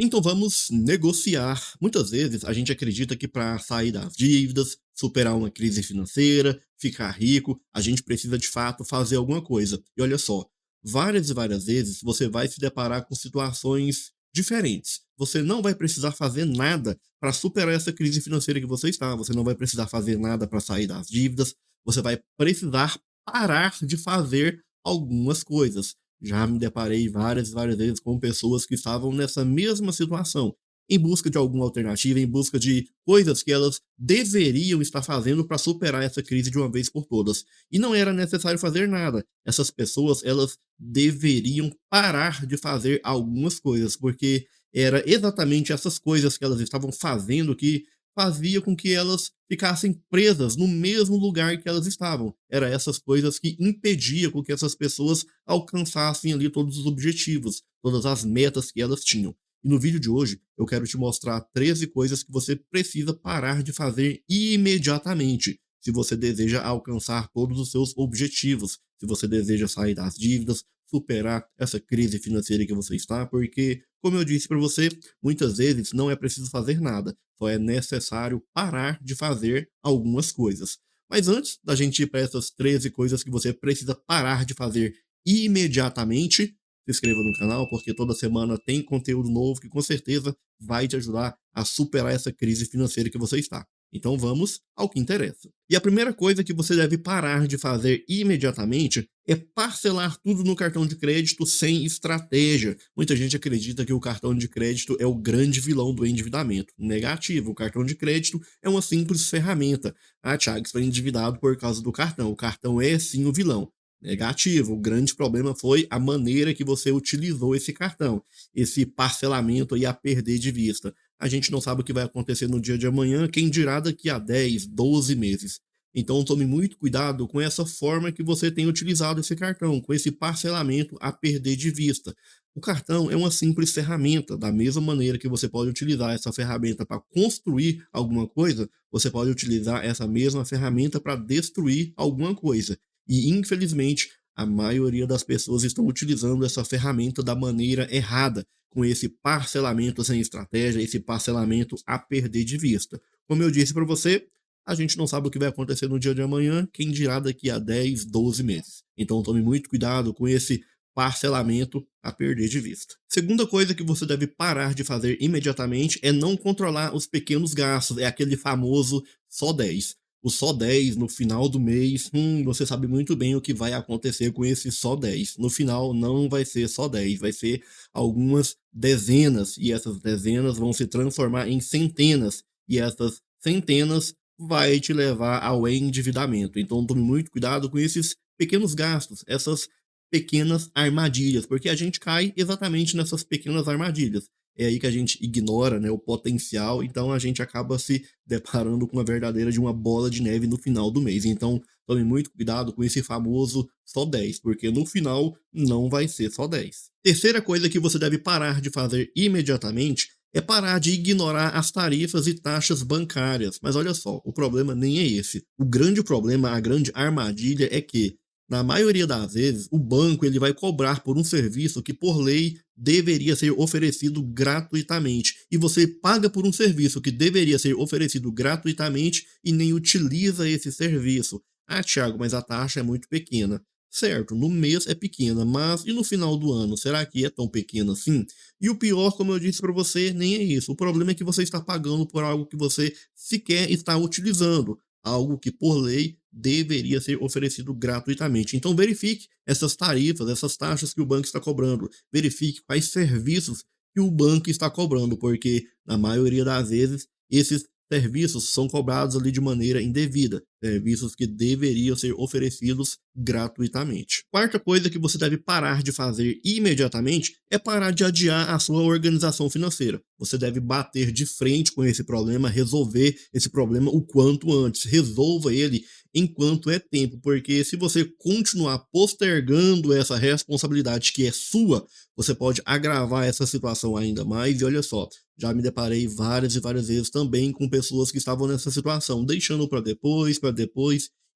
Então vamos negociar. Muitas vezes a gente acredita que para sair das dívidas, superar uma crise financeira, ficar rico, a gente precisa de fato fazer alguma coisa. E olha só, várias e várias vezes você vai se deparar com situações diferentes. Você não vai precisar fazer nada para superar essa crise financeira que você está, você não vai precisar fazer nada para sair das dívidas, você vai precisar parar de fazer algumas coisas. Já me deparei várias e várias vezes com pessoas que estavam nessa mesma situação, em busca de alguma alternativa, em busca de coisas que elas deveriam estar fazendo para superar essa crise de uma vez por todas. E não era necessário fazer nada. Essas pessoas, elas deveriam parar de fazer algumas coisas, porque era exatamente essas coisas que elas estavam fazendo que fazia com que elas ficassem presas no mesmo lugar que elas estavam. Era essas coisas que impedia com que essas pessoas alcançassem ali todos os objetivos, todas as metas que elas tinham. E no vídeo de hoje eu quero te mostrar 13 coisas que você precisa parar de fazer imediatamente, se você deseja alcançar todos os seus objetivos, se você deseja sair das dívidas, superar essa crise financeira que você está, porque, como eu disse para você, muitas vezes não é preciso fazer nada, só é necessário parar de fazer algumas coisas. Mas antes da gente ir para essas 13 coisas que você precisa parar de fazer imediatamente, se inscreva no canal, porque toda semana tem conteúdo novo que com certeza vai te ajudar a superar essa crise financeira que você está. Então vamos ao que interessa. E a primeira coisa que você deve parar de fazer imediatamente é parcelar tudo no cartão de crédito sem estratégia. Muita gente acredita que o cartão de crédito é o grande vilão do endividamento. Negativo, o cartão de crédito é uma simples ferramenta. Ah, Thiago, estou endividado por causa do cartão. O cartão é sim o vilão. Negativo, o grande problema foi a maneira que você utilizou esse cartão, esse parcelamento aí a perder de vista. A gente não sabe o que vai acontecer no dia de amanhã, quem dirá daqui a 10, 12 meses. Então tome muito cuidado com essa forma que você tem utilizado esse cartão, com esse parcelamento a perder de vista. O cartão é uma simples ferramenta, da mesma maneira que você pode utilizar essa ferramenta para construir alguma coisa, você pode utilizar essa mesma ferramenta para destruir alguma coisa. E infelizmente, a maioria das pessoas estão utilizando essa ferramenta da maneira errada, com esse parcelamento sem estratégia, esse parcelamento a perder de vista. Como eu disse para você, a gente não sabe o que vai acontecer no dia de amanhã, quem dirá daqui a 10, 12 meses. Então tome muito cuidado com esse parcelamento a perder de vista. Segunda coisa que você deve parar de fazer imediatamente é não controlar os pequenos gastos, é aquele famoso só 10. O só 10 no final do mês, você sabe muito bem o que vai acontecer com esse só 10. No final não vai ser só 10, vai ser algumas dezenas, e essas dezenas vão se transformar em centenas, e essas centenas vai te levar ao endividamento. Então tome muito cuidado com esses pequenos gastos, essas pequenas armadilhas, porque a gente cai exatamente nessas pequenas armadilhas. É aí que a gente ignora, né, o potencial, então a gente acaba se deparando com a verdadeira de uma bola de neve no final do mês. Então, tome muito cuidado com esse famoso só 10, porque no final não vai ser só 10. Terceira coisa que você deve parar de fazer imediatamente é parar de ignorar as tarifas e taxas bancárias. Mas olha só, o problema nem é esse. O grande problema, a grande armadilha é que, na maioria das vezes, o banco ele vai cobrar por um serviço que, por lei, deveria ser oferecido gratuitamente. E você paga por um serviço que deveria ser oferecido gratuitamente e nem utiliza esse serviço. Ah, Thiago, mas a taxa é muito pequena. Certo, no mês é pequena, mas e no final do ano? Será que é tão pequena assim? E o pior, como eu disse para você, nem é isso. O problema é que você está pagando por algo que você sequer está utilizando, algo que por lei deveria ser oferecido gratuitamente. Então verifique essas tarifas, essas taxas que o banco está cobrando, verifique quais serviços que o banco está cobrando, porque na maioria das vezes esses serviços são cobrados ali de maneira indevida, serviços que deveriam ser oferecidos gratuitamente. Quarta coisa que você deve parar de fazer imediatamente é parar de adiar a sua organização financeira. Você deve bater de frente com esse problema, resolver esse problema o quanto antes. Resolva ele enquanto é tempo, porque se você continuar postergando essa responsabilidade que é sua, você pode agravar essa situação ainda mais. E olha só, já me deparei várias e várias vezes também com pessoas que estavam nessa situação, deixando para depois,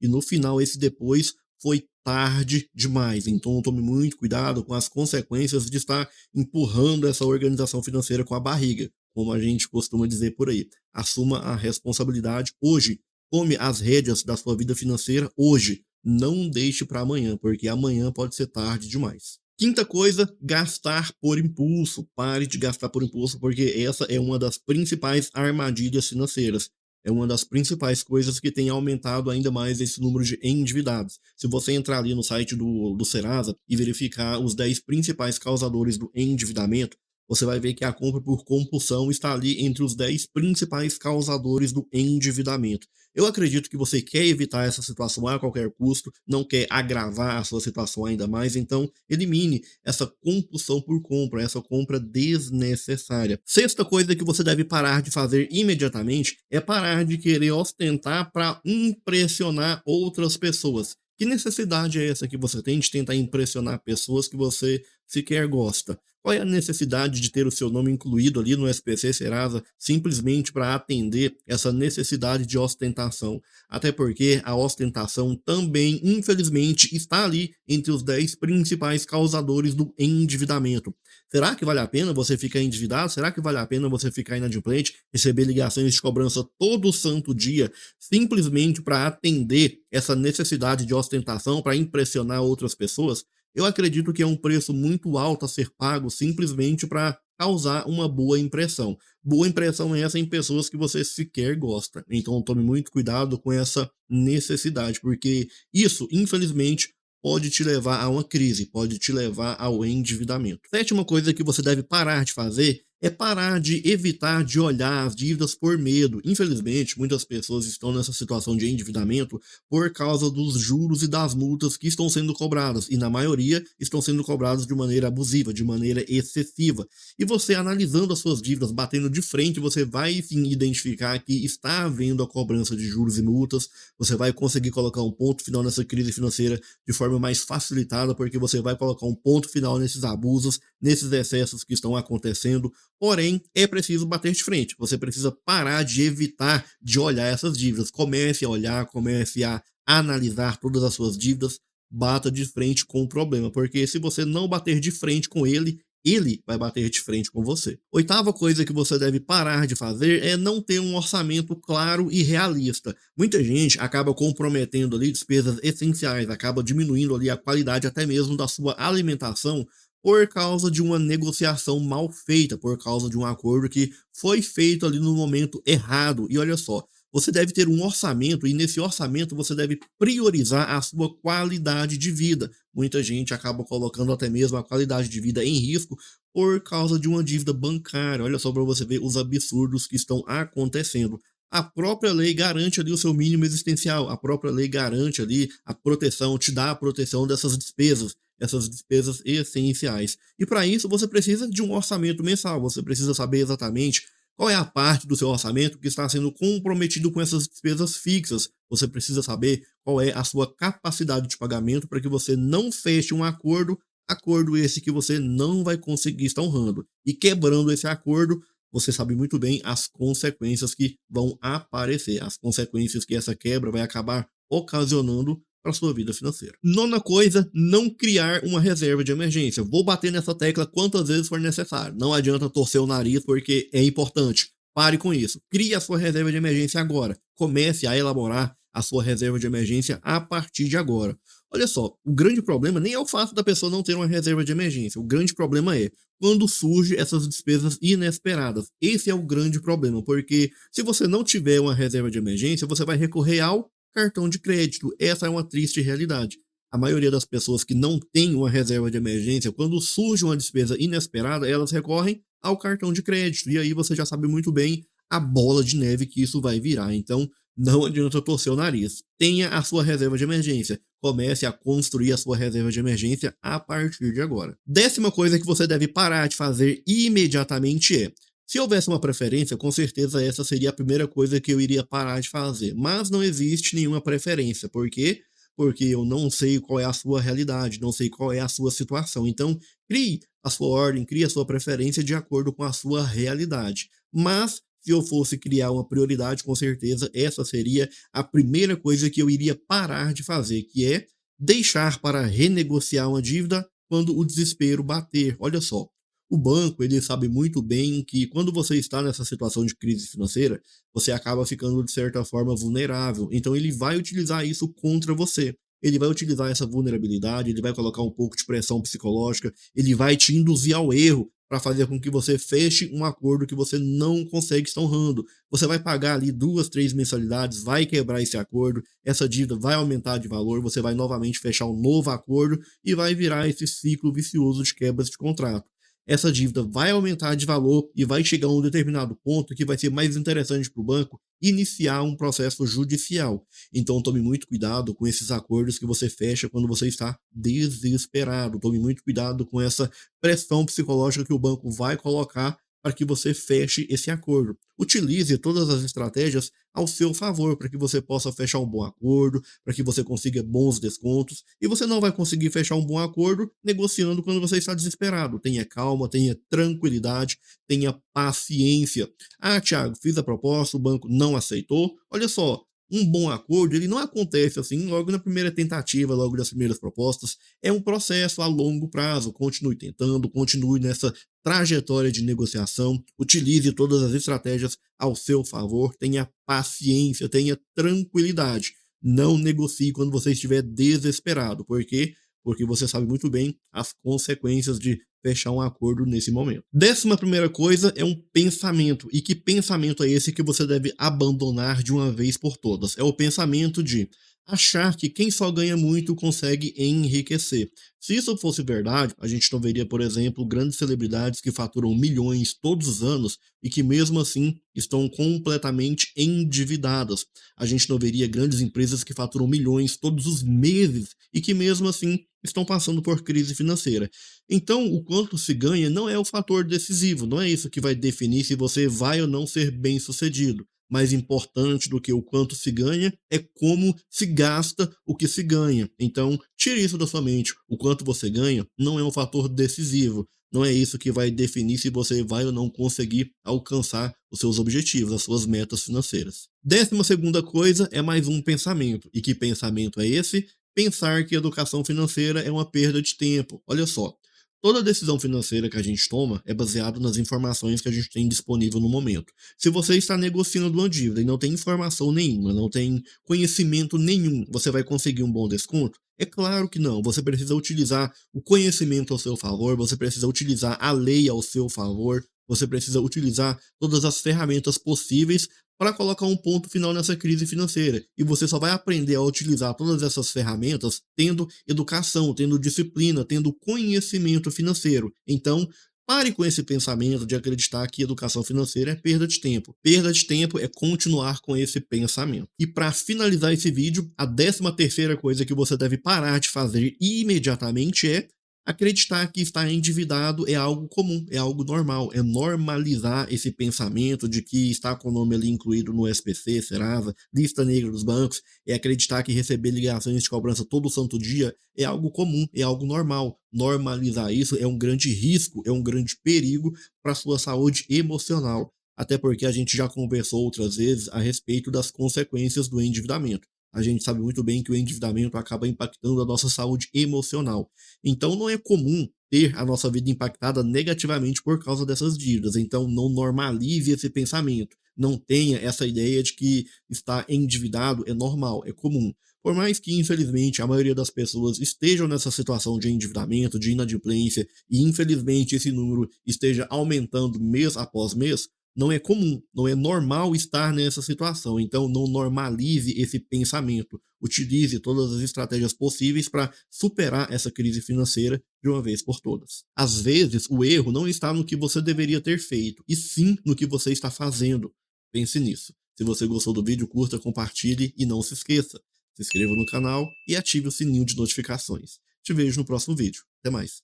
e no final esse depois foi tarde demais. Então tome muito cuidado com as consequências de estar empurrando essa organização financeira com a barriga, como a gente costuma dizer por aí. Assuma a responsabilidade hoje. Tome as rédeas da sua vida financeira hoje. Não deixe para amanhã, porque amanhã pode ser tarde demais. Quinta coisa, gastar por impulso. Pare de gastar por impulso, porque essa é uma das principais armadilhas financeiras. É uma das principais coisas que tem aumentado ainda mais esse número de endividados. Se você entrar ali no site do Serasa e verificar os 10 principais causadores do endividamento, você vai ver que a compra por compulsão está ali entre os 10 principais causadores do endividamento. Eu acredito que você quer evitar essa situação a qualquer custo, não quer agravar a sua situação ainda mais, então elimine essa compulsão por compra, essa compra desnecessária. Sexta coisa que você deve parar de fazer imediatamente é parar de querer ostentar para impressionar outras pessoas. Que necessidade é essa que você tem de tentar impressionar pessoas que você sequer gosta? Qual é a necessidade de ter o seu nome incluído ali no SPC Serasa simplesmente para atender essa necessidade de ostentação? Até porque a ostentação também, infelizmente, está ali entre os 10 principais causadores do endividamento. Será que vale a pena você ficar endividado? Será que vale a pena você ficar inadimplente, receber ligações de cobrança todo santo dia, simplesmente para atender essa necessidade de ostentação, para impressionar outras pessoas? Eu acredito que é um preço muito alto a ser pago simplesmente para causar uma boa impressão. Boa impressão é essa em pessoas que você sequer gosta. Então tome muito cuidado com essa necessidade, porque isso, infelizmente, pode te levar a uma crise, pode te levar ao endividamento. Sétima coisa que você deve parar de fazer é parar de evitar de olhar as dívidas por medo. Infelizmente, muitas pessoas estão nessa situação de endividamento por causa dos juros e das multas que estão sendo cobradas, e na maioria estão sendo cobradas de maneira abusiva, de maneira excessiva. E você analisando as suas dívidas, batendo de frente, você vai sim identificar que está havendo a cobrança de juros e multas, você vai conseguir colocar um ponto final nessa crise financeira de forma mais facilitada, porque você vai colocar um ponto final nesses abusos, nesses excessos que estão acontecendo. Porém, é preciso bater de frente. Você precisa parar de evitar de olhar essas dívidas. Comece a olhar, comece a analisar todas as suas dívidas, bata de frente com o problema, porque se você não bater de frente com ele, ele vai bater de frente com você. Oitava coisa que você deve parar de fazer é não ter um orçamento claro e realista. Muita gente acaba comprometendo ali despesas essenciais, acaba diminuindo ali a qualidade até mesmo da sua alimentação por causa de uma negociação mal feita, por causa de um acordo que foi feito ali no momento errado. E olha só, você deve ter um orçamento e nesse orçamento você deve priorizar a sua qualidade de vida. Muita gente acaba colocando até mesmo a qualidade de vida em risco por causa de uma dívida bancária. Olha só para você ver os absurdos que estão acontecendo. A própria lei garante ali o seu mínimo existencial, a própria lei garante ali a proteção, te dá a proteção dessas despesas, essas despesas essenciais. E para isso você precisa de um orçamento mensal, você precisa saber exatamente qual é a parte do seu orçamento que está sendo comprometido com essas despesas fixas. Você precisa saber qual é a sua capacidade de pagamento para que você não feche um acordo, acordo esse que você não vai conseguir estar honrando. E quebrando esse acordo, você sabe muito bem as consequências que vão aparecer, as consequências que essa quebra vai acabar ocasionando para sua vida financeira. Nona coisa, não criar uma reserva de emergência. Vou bater nessa tecla quantas vezes for necessário. Não adianta torcer o nariz porque é importante. Pare com isso. Crie a sua reserva de emergência agora. Comece a elaborar a sua reserva de emergência a partir de agora. Olha só, o grande problema nem é o fato da pessoa não ter uma reserva de emergência. O grande problema é quando surgem essas despesas inesperadas. Esse é o grande problema, porque se você não tiver uma reserva de emergência, você vai recorrer ao cartão de crédito. Essa é uma triste realidade. A maioria das pessoas que não tem uma reserva de emergência, quando surge uma despesa inesperada, elas recorrem ao cartão de crédito. E aí você já sabe muito bem a bola de neve que isso vai virar. Então, não adianta torcer o nariz. Tenha a sua reserva de emergência. Comece a construir a sua reserva de emergência a partir de agora. Décima coisa que você deve parar de fazer imediatamente é: se houvesse uma preferência, com certeza essa seria a primeira coisa que eu iria parar de fazer. Mas não existe nenhuma preferência. Por quê? Porque eu não sei qual é a sua realidade, não sei qual é a sua situação. Então, crie a sua ordem, crie a sua preferência de acordo com a sua realidade. Mas, se eu fosse criar uma prioridade, com certeza essa seria a primeira coisa que eu iria parar de fazer, que é deixar para renegociar uma dívida quando o desespero bater. Olha só, o banco ele sabe muito bem que quando você está nessa situação de crise financeira, você acaba ficando de certa forma vulnerável. Então ele vai utilizar isso contra você. Ele vai utilizar essa vulnerabilidade, ele vai colocar um pouco de pressão psicológica, ele vai te induzir ao erro para fazer com que você feche um acordo que você não consegue estar honrando. Você vai pagar ali 2, 3 mensalidades, vai quebrar esse acordo, essa dívida vai aumentar de valor, você vai novamente fechar um novo acordo e vai virar esse ciclo vicioso de quebras de contrato. Essa dívida vai aumentar de valor e vai chegar a um determinado ponto que vai ser mais interessante para o banco iniciar um processo judicial. Então tome muito cuidado com esses acordos que você fecha quando você está desesperado. Tome muito cuidado com essa pressão psicológica que o banco vai colocar para que você feche esse acordo. Utilize todas as estratégias ao seu favor para que você possa fechar um bom acordo, para que você consiga bons descontos, e você não vai conseguir fechar um bom acordo negociando quando você está desesperado. Tenha calma, tenha tranquilidade, tenha paciência. Ah, Thiago, fiz a proposta, o banco não aceitou. Olha só, um bom acordo, ele não acontece assim logo na primeira tentativa, logo nas primeiras propostas. É um processo a longo prazo. Continue tentando, continue nessa trajetória de negociação, utilize todas as estratégias ao seu favor, tenha paciência, tenha tranquilidade. Não negocie quando você estiver desesperado. Por quê? Porque você sabe muito bem as consequências de fechar um acordo nesse momento. 11ª coisa é um pensamento. E que pensamento é esse que você deve abandonar de uma vez por todas? É o pensamento de achar que quem só ganha muito consegue enriquecer. Se isso fosse verdade, a gente não veria, por exemplo, grandes celebridades que faturam milhões todos os anos e que mesmo assim estão completamente endividadas. A gente não veria grandes empresas que faturam milhões todos os meses e que mesmo assim estão passando por crise financeira. Então, o quanto se ganha não é o fator decisivo, não é isso que vai definir se você vai ou não ser bem-sucedido. Mais importante do que o quanto se ganha é como se gasta o que se ganha. Então, tire isso da sua mente. O quanto você ganha não é um fator decisivo. Não é isso que vai definir se você vai ou não conseguir alcançar os seus objetivos, as suas metas financeiras. 12ª coisa é mais um pensamento. E que pensamento é esse? Pensar que educação financeira é uma perda de tempo. Olha só, toda decisão financeira que a gente toma é baseada nas informações que a gente tem disponível no momento. Se você está negociando uma dívida e não tem informação nenhuma, não tem conhecimento nenhum, você vai conseguir um bom desconto? É claro que não. Você precisa utilizar o conhecimento ao seu favor, você precisa utilizar a lei ao seu favor, você precisa utilizar todas as ferramentas possíveis para colocar um ponto final nessa crise financeira. E você só vai aprender a utilizar todas essas ferramentas tendo educação, tendo disciplina, tendo conhecimento financeiro. Então, pare com esse pensamento de acreditar que educação financeira é perda de tempo. Perda de tempo é continuar com esse pensamento. E para finalizar esse vídeo, a 13ª coisa que você deve parar de fazer imediatamente é acreditar que estar endividado é algo comum, é algo normal, é normalizar esse pensamento de que está com o nome ali incluído no SPC, Serasa, lista negra dos bancos, é acreditar que receber ligações de cobrança todo santo dia é algo comum, é algo normal. Normalizar isso é um grande risco, é um grande perigo para a sua saúde emocional. Até porque a gente já conversou outras vezes a respeito das consequências do endividamento. A gente sabe muito bem que o endividamento acaba impactando a nossa saúde emocional. Então não é comum ter a nossa vida impactada negativamente por causa dessas dívidas. Então não normalize esse pensamento. Não tenha essa ideia de que estar endividado é normal, é comum. Por mais que, infelizmente, a maioria das pessoas estejam nessa situação de endividamento, de inadimplência, e infelizmente esse número esteja aumentando mês após mês, não é comum, não é normal estar nessa situação. Então, não normalize esse pensamento. Utilize todas as estratégias possíveis para superar essa crise financeira de uma vez por todas. Às vezes, o erro não está no que você deveria ter feito, e sim no que você está fazendo. Pense nisso. Se você gostou do vídeo, curta, compartilhe e não se esqueça. Se inscreva no canal e ative o sininho de notificações. Te vejo no próximo vídeo. Até mais.